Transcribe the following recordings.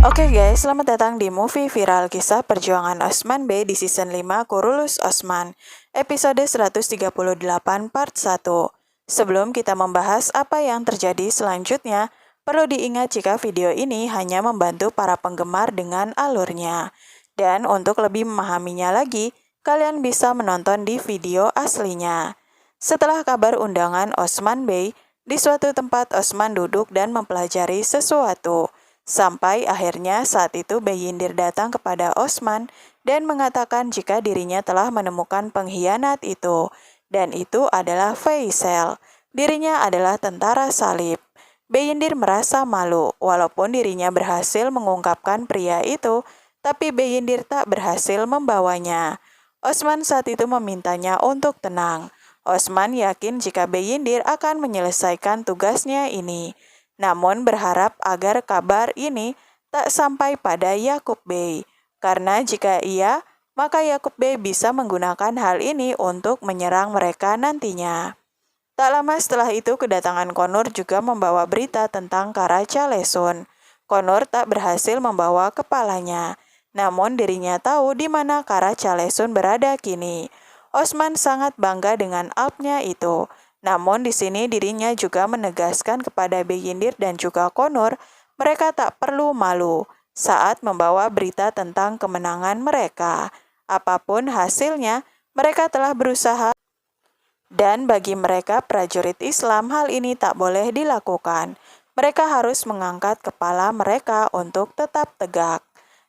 Oke guys, selamat datang di movie viral kisah perjuangan Osman Bey di season 5 Kurulus Osman, episode 138 part 1. Sebelum kita membahas apa yang terjadi selanjutnya, perlu diingat jika video ini hanya membantu para penggemar dengan alurnya. Dan untuk lebih memahaminya lagi, kalian bisa menonton di video aslinya. Setelah kabar undangan Osman Bey, di suatu tempat Osman duduk dan mempelajari sesuatu. Sampai akhirnya saat itu Beyindir datang kepada Osman dan mengatakan jika dirinya telah menemukan pengkhianat itu. Dan itu adalah Faisal. Dirinya adalah tentara salib. Beyindir merasa malu walaupun dirinya berhasil mengungkapkan pria itu, tapi Beyindir tak berhasil membawanya. Osman saat itu memintanya untuk tenang. Osman yakin jika Beyindir akan menyelesaikan tugasnya ini. Namun berharap agar kabar ini tak sampai pada Yakub Bey. Karena jika iya, maka Yakub Bey bisa menggunakan hal ini untuk menyerang mereka nantinya. Tak lama setelah itu kedatangan Konur juga membawa berita tentang Karaca Lesun. Konur tak berhasil membawa kepalanya. Namun dirinya tahu di mana Karaca Lesun berada kini. Osman sangat bangga dengan alpnya itu. Namun di sini dirinya juga menegaskan kepada Beyindir dan juga Konur, mereka tak perlu malu saat membawa berita tentang kemenangan mereka. Apapun hasilnya, mereka telah berusaha dan bagi mereka prajurit Islam hal ini tak boleh dilakukan. Mereka harus mengangkat kepala mereka untuk tetap tegak.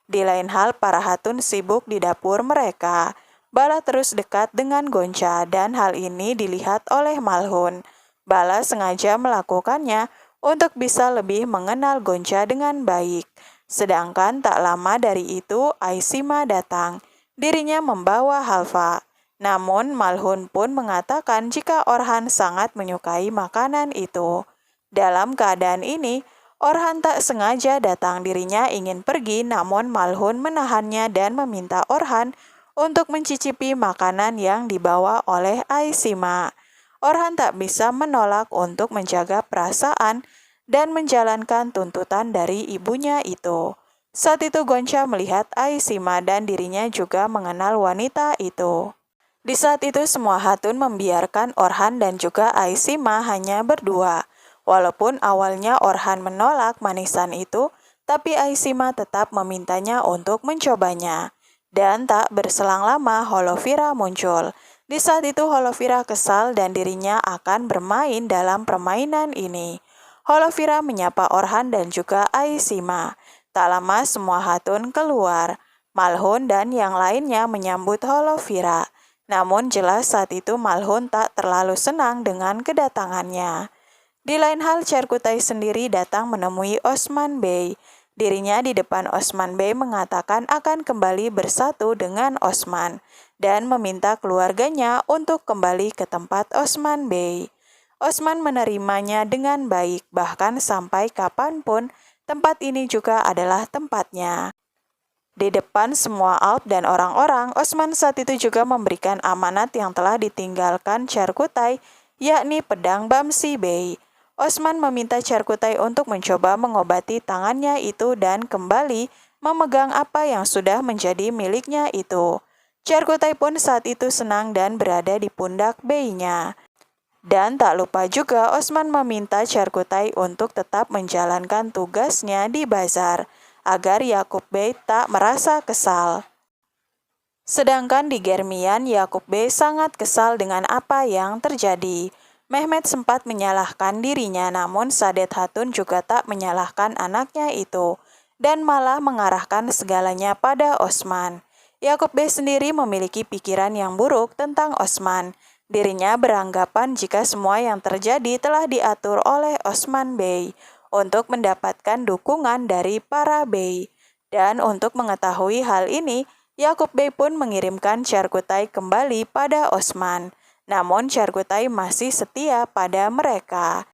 Di lain hal, para hatun sibuk di dapur mereka. Bala terus dekat dengan Gonca dan hal ini dilihat oleh Malhun. Bala sengaja melakukannya untuk bisa lebih mengenal Gonca dengan baik. Sedangkan tak lama dari itu Aisima datang. Dirinya membawa halva. Namun Malhun pun mengatakan jika Orhan sangat menyukai makanan itu. Dalam keadaan ini, Orhan tak sengaja datang, dirinya ingin pergi namun Malhun menahannya dan meminta Orhan untuk mencicipi makanan yang dibawa oleh Aisima. Orhan tak bisa menolak untuk menjaga perasaan dan menjalankan tuntutan dari ibunya itu. Saat itu Gonca melihat Aisima dan dirinya juga mengenal wanita itu. Di saat itu semua hatun membiarkan Orhan dan juga Aisima hanya berdua. Walaupun awalnya Orhan menolak manisan itu, tapi Aisima tetap memintanya untuk mencobanya. Dan tak berselang lama Holovira muncul. Di saat itu Holovira kesal dan dirinya akan bermain dalam permainan ini. Holovira menyapa Orhan dan juga Aisima. Tak lama semua hatun keluar. Malhun dan yang lainnya menyambut Holovira. Namun jelas saat itu Malhun tak terlalu senang dengan kedatangannya. Di lain hal Cerkutai sendiri datang menemui Osman Bey. Dirinya di depan Osman Bey mengatakan akan kembali bersatu dengan Osman dan meminta keluarganya untuk kembali ke tempat Osman Bey. Osman menerimanya dengan baik, bahkan sampai kapanpun tempat ini juga adalah tempatnya. Di depan semua alp dan orang-orang, Osman saat itu juga memberikan amanat yang telah ditinggalkan Cerkutai, yakni pedang Bamsi Bey. Osman meminta Cerkutai untuk mencoba mengobati tangannya itu dan kembali memegang apa yang sudah menjadi miliknya itu. Cerkutai pun saat itu senang dan berada di pundak Bey-nya. Dan tak lupa juga Osman meminta Cerkutai untuk tetap menjalankan tugasnya di bazar, agar Yakub Bey tak merasa kesal. Sedangkan di Germian, Yakub Bey sangat kesal dengan apa yang terjadi. Mehmet sempat menyalahkan dirinya, namun Sadet Hatun juga tak menyalahkan anaknya itu, dan malah mengarahkan segalanya pada Osman. Yakub Bey sendiri memiliki pikiran yang buruk tentang Osman. Dirinya beranggapan jika semua yang terjadi telah diatur oleh Osman Bey untuk mendapatkan dukungan dari para Bey. Dan untuk mengetahui hal ini, Yakub Bey pun mengirimkan Cerkutai kembali pada Osman. Namun Cerkutai masih setia pada mereka.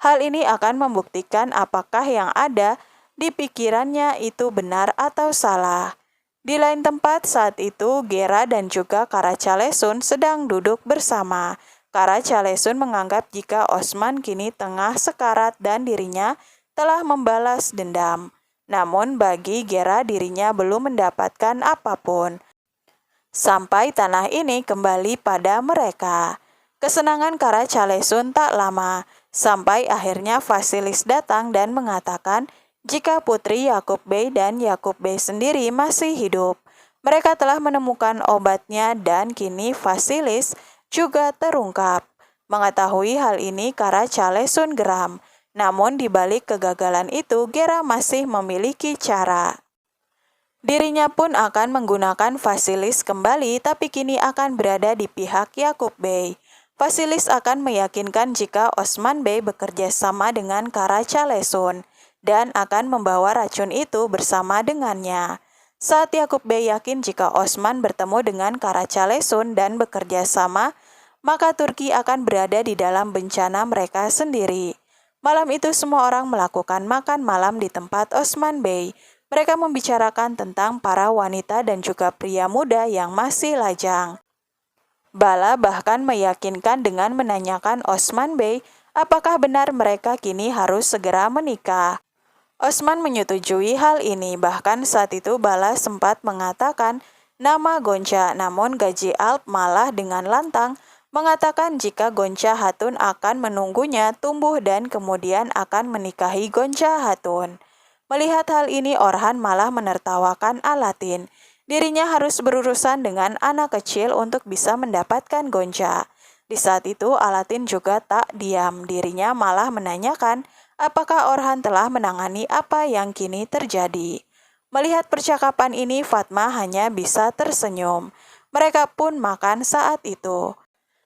Hal ini akan membuktikan apakah yang ada di pikirannya itu benar atau salah. Di lain tempat saat itu Gera dan juga Karaca Lesun sedang duduk bersama. Karaca Lesun menganggap jika Osman kini tengah sekarat dan dirinya telah membalas dendam. Namun bagi Gera dirinya belum mendapatkan apapun. Sampai tanah ini kembali pada mereka. Kesenangan Kara Calesun tak lama, sampai akhirnya Vasilis datang dan mengatakan jika putri Yakub Bey dan Yakub Bey sendiri masih hidup. Mereka telah menemukan obatnya dan kini Vasilis juga terungkap. Mengetahui hal ini Kara Calesun geram, namun di balik kegagalan itu Gera masih memiliki cara. Dirinya pun akan menggunakan Vasilis kembali, tapi kini akan berada di pihak Yakub Bey. Vasilis akan meyakinkan jika Osman Bey bekerja sama dengan Kara Calesun dan akan membawa racun itu bersama dengannya. Saat Yakub Bey yakin jika Osman bertemu dengan Kara Calesun dan bekerja sama, maka Turki akan berada di dalam bencana mereka sendiri. Malam itu semua orang melakukan makan malam di tempat Osman Bey. Mereka membicarakan tentang para wanita dan juga pria muda yang masih lajang. Bala bahkan meyakinkan dengan menanyakan Osman Bey apakah benar mereka kini harus segera menikah. Osman menyetujui hal ini, bahkan saat itu Bala sempat mengatakan nama Gonca, namun Gaji Alp malah dengan lantang mengatakan jika Gonca Hatun akan menunggunya tumbuh dan kemudian akan menikahi Gonca Hatun. Melihat hal ini Orhan malah menertawakan Alatin. Dirinya harus berurusan dengan anak kecil untuk bisa mendapatkan Gonca. Di saat itu Alatin juga tak diam, dirinya malah menanyakan apakah Orhan telah menangani apa yang kini terjadi. Melihat percakapan ini Fatma hanya bisa tersenyum. Mereka pun makan saat itu.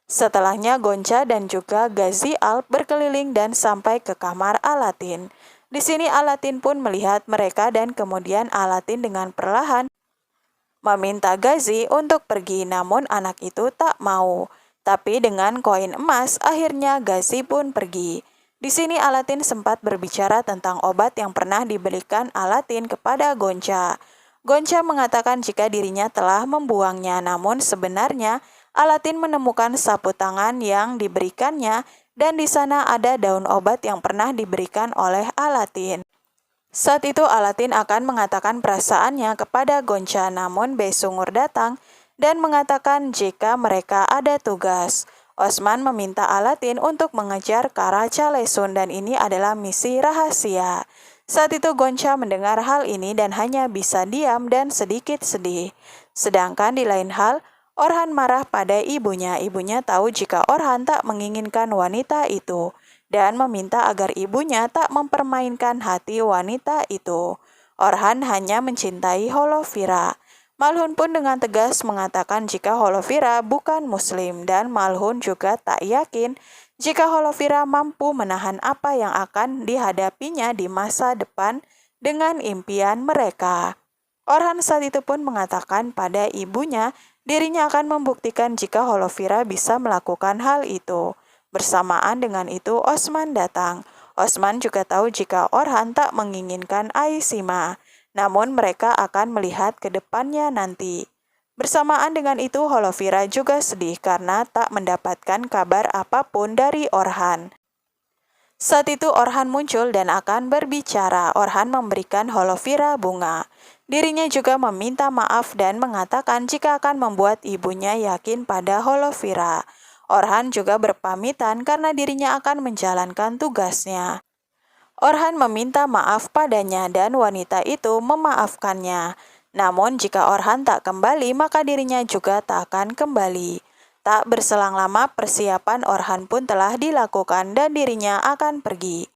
Setelahnya Gonca dan juga Gazi Alp berkeliling dan sampai ke kamar Alatin. Di sini Alatin pun melihat mereka dan kemudian Alatin dengan perlahan meminta Gazi untuk pergi, namun anak itu tak mau. Tapi dengan koin emas akhirnya Gazi pun pergi. Di sini Alatin sempat berbicara tentang obat yang pernah diberikan Alatin kepada Gonca. Gonca mengatakan jika dirinya telah membuangnya, namun sebenarnya Alatin menemukan sapu tangan yang diberikannya dan di sana ada daun obat yang pernah diberikan oleh Alatin. Saat itu Alatin akan mengatakan perasaannya kepada Gonca, namun Besungur datang dan mengatakan jika mereka ada tugas. Osman meminta Alatin untuk mengejar Kara Calesun dan ini adalah misi rahasia. Saat itu Gonca mendengar hal ini dan hanya bisa diam dan sedikit sedih. Sedangkan di lain hal, Orhan marah pada ibunya. Ibunya tahu jika Orhan tak menginginkan wanita itu dan meminta agar ibunya tak mempermainkan hati wanita itu. Orhan hanya mencintai Holovira. Malhun pun dengan tegas mengatakan jika Holovira bukan muslim dan Malhun juga tak yakin jika Holovira mampu menahan apa yang akan dihadapinya di masa depan dengan impian mereka. Orhan saat itu pun mengatakan pada ibunya dirinya akan membuktikan jika Holovira bisa melakukan hal itu. Bersamaan dengan itu Osman datang. Osman juga tahu jika Orhan tak menginginkan Aisima, namun mereka akan melihat ke depannya nanti. Bersamaan dengan itu Holovira juga sedih karena tak mendapatkan kabar apapun dari Orhan. Saat itu Orhan muncul dan akan berbicara. Orhan memberikan Holovira bunga. Dirinya juga meminta maaf dan mengatakan jika akan membuat ibunya yakin pada Holovira. Orhan juga berpamitan karena dirinya akan menjalankan tugasnya. Orhan meminta maaf padanya dan wanita itu memaafkannya. Namun jika Orhan tak kembali maka dirinya juga tak akan kembali. Tak berselang lama persiapan Orhan pun telah dilakukan dan dirinya akan pergi.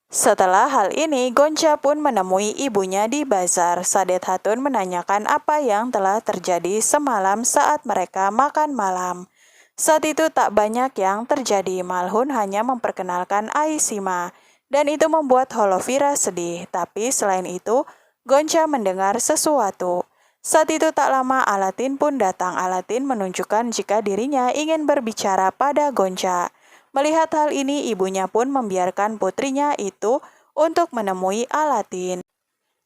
Setelah hal ini Gonca pun menemui ibunya di bazar. Sadet Hatun menanyakan apa yang telah terjadi semalam saat mereka makan malam. Saat itu tak banyak yang terjadi. Malhun hanya memperkenalkan Aisima dan itu membuat Holovira sedih. Tapi selain itu Gonca mendengar sesuatu. Saat itu tak lama Alatin pun datang. Alatin menunjukkan jika dirinya ingin berbicara pada Gonca. Melihat hal ini ibunya pun membiarkan putrinya itu untuk menemui Alatin.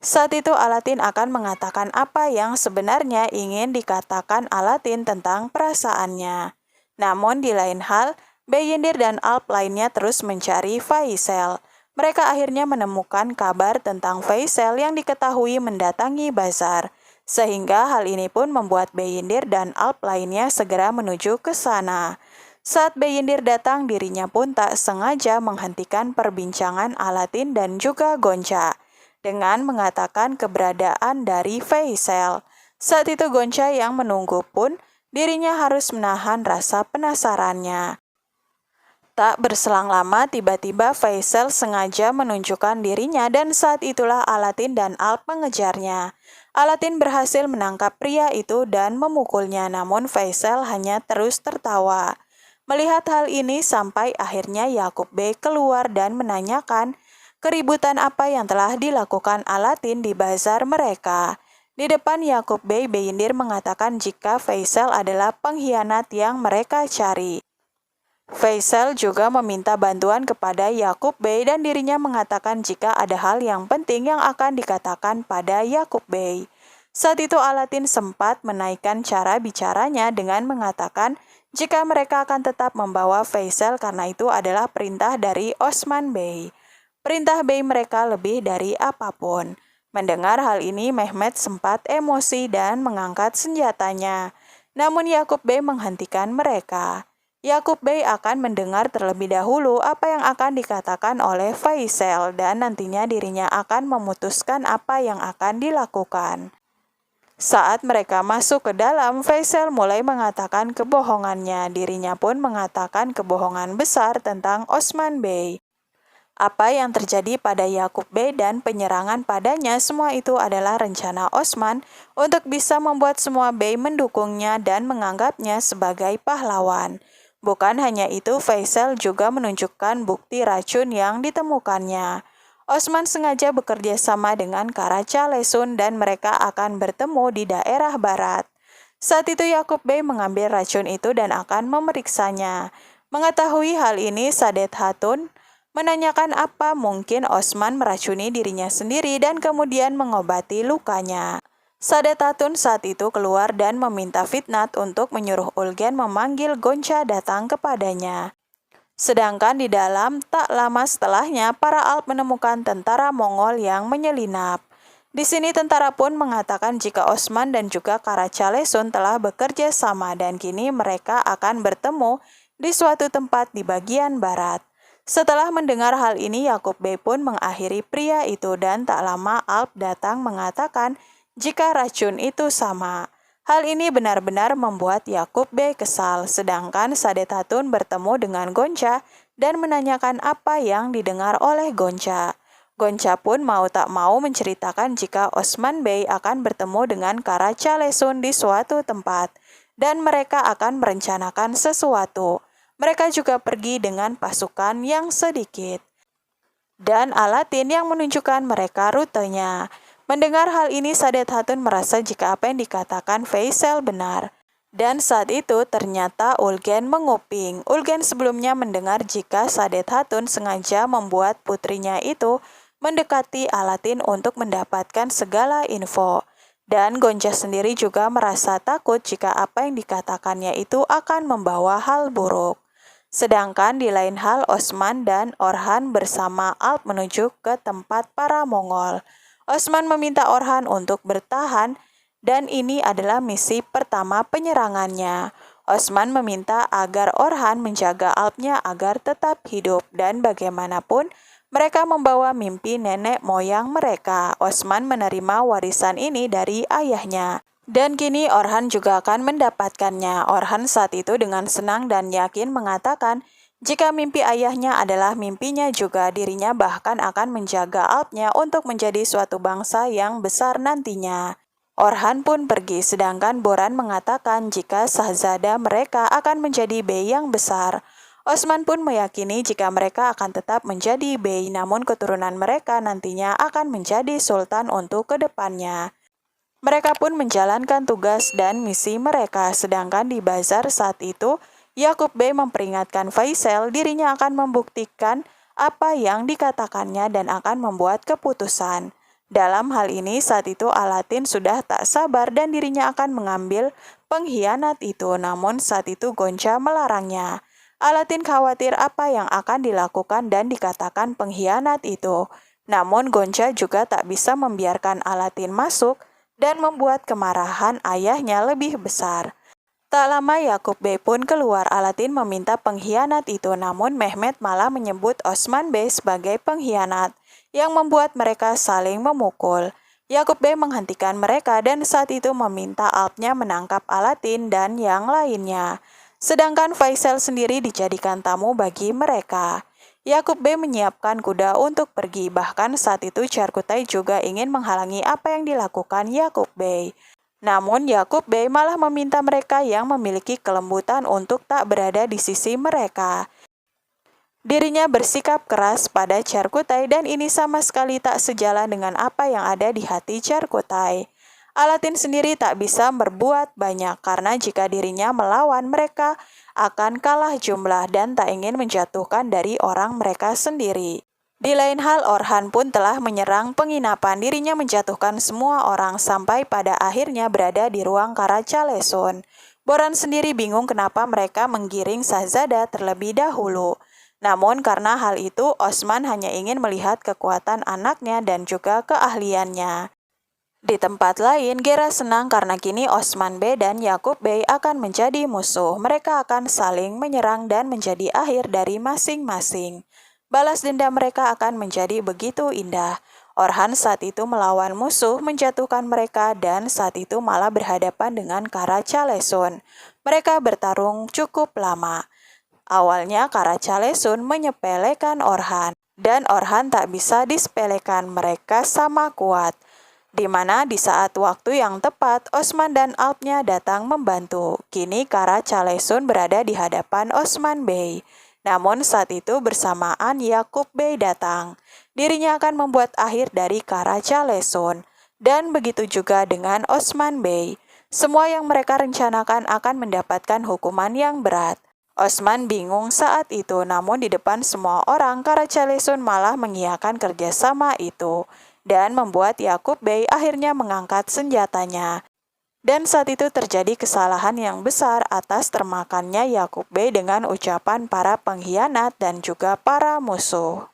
Saat itu Alatin akan mengatakan apa yang sebenarnya ingin dikatakan Alatin tentang perasaannya. Namun di lain hal, Beyindir dan Alp lainnya terus mencari Faisal. mereka akhirnya menemukan kabar tentang Faisal yang diketahui mendatangi bazar. Sehingga hal ini pun membuat Beyindir dan Alp lainnya segera menuju ke sana. Saat Beyindir datang, dirinya pun tak sengaja menghentikan perbincangan Alatin dan juga Gonca dengan mengatakan keberadaan dari Faisal. Saat itu Gonca yang menunggu pun dirinya harus menahan rasa penasarannya. Tak berselang lama, tiba-tiba Faisal sengaja menunjukkan dirinya dan saat itulah Alatin dan Alp mengejarnya. Alatin berhasil menangkap pria itu dan memukulnya, namun Faisal hanya terus tertawa. Melihat hal ini sampai akhirnya Yakub Bey keluar dan menanyakan keributan apa yang telah dilakukan Alatin di bazar mereka. Di depan Yakub Bey, Beyindir mengatakan jika Faisal adalah pengkhianat yang mereka cari. Faisal juga meminta bantuan kepada Yakub Bey dan dirinya mengatakan jika ada hal yang penting yang akan dikatakan pada Yakub Bey. Saat itu Alatin sempat menaikkan cara bicaranya dengan mengatakan jika mereka akan tetap membawa Faisal karena itu adalah perintah dari Osman Bey. Perintah Bey mereka lebih dari apapun. Mendengar hal ini Mehmet sempat emosi dan mengangkat senjatanya. Namun Yakub Bey menghentikan mereka. Yakub Bey akan mendengar terlebih dahulu apa yang akan dikatakan oleh Faisal dan nantinya dirinya akan memutuskan apa yang akan dilakukan. Saat mereka masuk ke dalam, Faisal mulai mengatakan kebohongannya. Dirinya pun mengatakan kebohongan besar tentang Osman Bey. Apa yang terjadi pada Yakub Bey dan penyerangan padanya semua itu adalah rencana Osman untuk bisa membuat semua Bey mendukungnya dan menganggapnya sebagai pahlawan. Bukan hanya itu, Faisal juga menunjukkan bukti racun yang ditemukannya. Osman sengaja bekerja sama dengan Karaca Lesun dan mereka akan bertemu di daerah barat. Saat itu Yakub Bey mengambil racun itu dan akan memeriksanya. Mengetahui hal ini, Sadet Hatun menanyakan apa mungkin Osman meracuni dirinya sendiri dan kemudian mengobati lukanya. Sadet Hatun saat itu keluar dan meminta Fitnat untuk menyuruh Ulgen memanggil Gonca datang kepadanya. Sedangkan di dalam, tak lama setelahnya, para Alp menemukan tentara Mongol yang menyelinap. Di sini tentara pun mengatakan jika Osman dan juga Karaca Lesun telah bekerja sama dan kini mereka akan bertemu di suatu tempat di bagian barat. Setelah mendengar hal ini, Yakub Bey pun mengakhiri pria itu dan tak lama Alp datang mengatakan jika racun itu sama. Hal ini benar-benar membuat Yakub Bey kesal, sedangkan Sadet Hatun bertemu dengan Gonca dan menanyakan apa yang didengar oleh Gonca. Gonca pun mau tak mau menceritakan jika Osman Bey akan bertemu dengan Karaca Lesun di suatu tempat dan mereka akan merencanakan sesuatu. Mereka juga pergi dengan pasukan yang sedikit. Dan Alatin yang menunjukkan mereka rutenya. Mendengar hal ini, Sadet Hatun merasa jika apa yang dikatakan Faisal benar. Dan saat itu ternyata Ulgen menguping. Ulgen sebelumnya mendengar jika Sadet Hatun sengaja membuat putrinya itu mendekati Alatin untuk mendapatkan segala info. Dan Gonca sendiri juga merasa takut jika apa yang dikatakannya itu akan membawa hal buruk. Sedangkan di lain hal, Osman dan Orhan bersama Alp menuju ke tempat para Mongol. Osman meminta Orhan untuk bertahan dan ini adalah misi pertama penyerangannya. Osman meminta agar Orhan menjaga Alpnya agar tetap hidup dan bagaimanapun mereka membawa mimpi nenek moyang mereka. Osman menerima warisan ini dari ayahnya. Dan kini Orhan juga akan mendapatkannya. Orhan saat itu dengan senang dan yakin mengatakan jika mimpi ayahnya adalah mimpinya juga, dirinya bahkan akan menjaga Alpnya untuk menjadi suatu bangsa yang besar nantinya. Orhan pun pergi, sedangkan Boran mengatakan jika sahzada mereka akan menjadi bey yang besar. Osman pun meyakini jika mereka akan tetap menjadi bey, namun keturunan mereka nantinya akan menjadi sultan untuk kedepannya. Mereka pun menjalankan tugas dan misi mereka, sedangkan di bazar saat itu, Yakub Bey memperingatkan Faisal dirinya akan membuktikan apa yang dikatakannya dan akan membuat keputusan. Dalam hal ini saat itu Alatin sudah tak sabar dan dirinya akan mengambil pengkhianat itu, namun saat itu Gonca melarangnya. Alatin khawatir apa yang akan dilakukan dan dikatakan pengkhianat itu. Namun Gonca juga tak bisa membiarkan Alatin masuk dan membuat kemarahan ayahnya lebih besar. Tak lama Yakub Bey pun keluar. Alatin meminta pengkhianat itu, namun Mehmet malah menyebut Osman Bey sebagai pengkhianat, yang membuat mereka saling memukul. Yakub Bey menghentikan mereka dan saat itu meminta Alpnya menangkap Alatin dan yang lainnya. Sedangkan Faisal sendiri dijadikan tamu bagi mereka. Yakub Bey menyiapkan kuda untuk pergi, bahkan saat itu Charkutai juga ingin menghalangi apa yang dilakukan Yakub Bey. Namun Yakub Bey malah meminta mereka yang memiliki kelembutan untuk tak berada di sisi mereka. Dirinya bersikap keras pada Charkutai dan ini sama sekali tak sejalan dengan apa yang ada di hati Charkutai. Alatin sendiri tak bisa berbuat banyak karena jika dirinya melawan mereka akan kalah jumlah dan tak ingin menjatuhkan dari orang mereka sendiri. Di lain hal, Orhan pun telah menyerang penginapan. Dirinya menjatuhkan semua orang sampai pada akhirnya berada di ruang Karacalesun. Boran sendiri bingung kenapa mereka menggiring Sahzada terlebih dahulu. Namun karena hal itu, Osman hanya ingin melihat kekuatan anaknya dan juga keahliannya. Di tempat lain, Gera senang karena kini Osman Bey dan Yakub Bey akan menjadi musuh. Mereka akan saling menyerang dan menjadi akhir dari masing-masing. Balas dendam mereka akan menjadi begitu indah. Orhan saat itu melawan musuh, menjatuhkan mereka dan saat itu malah berhadapan dengan Karacalesun. Mereka bertarung cukup lama. Awalnya Karacalesun menyepelekan Orhan dan Orhan tak bisa disepelekan, mereka sama kuat. Di mana di saat waktu yang tepat Osman dan Alpnya datang membantu. Kini Karacalesun berada di hadapan Osman Bey. Namun saat itu bersamaan Yakub Bey datang. Dirinya akan membuat akhir dari Karacalesun. Dan begitu juga dengan Osman Bey. Semua yang mereka rencanakan akan mendapatkan hukuman yang berat. Osman bingung saat itu, namun di depan semua orang Karacalesun malah mengiyakan kerjasama itu. Dan membuat Yakub Bey akhirnya mengangkat senjatanya. Dan saat itu terjadi kesalahan yang besar atas termakannya Yakub Bey dengan ucapan para pengkhianat dan juga para musuh.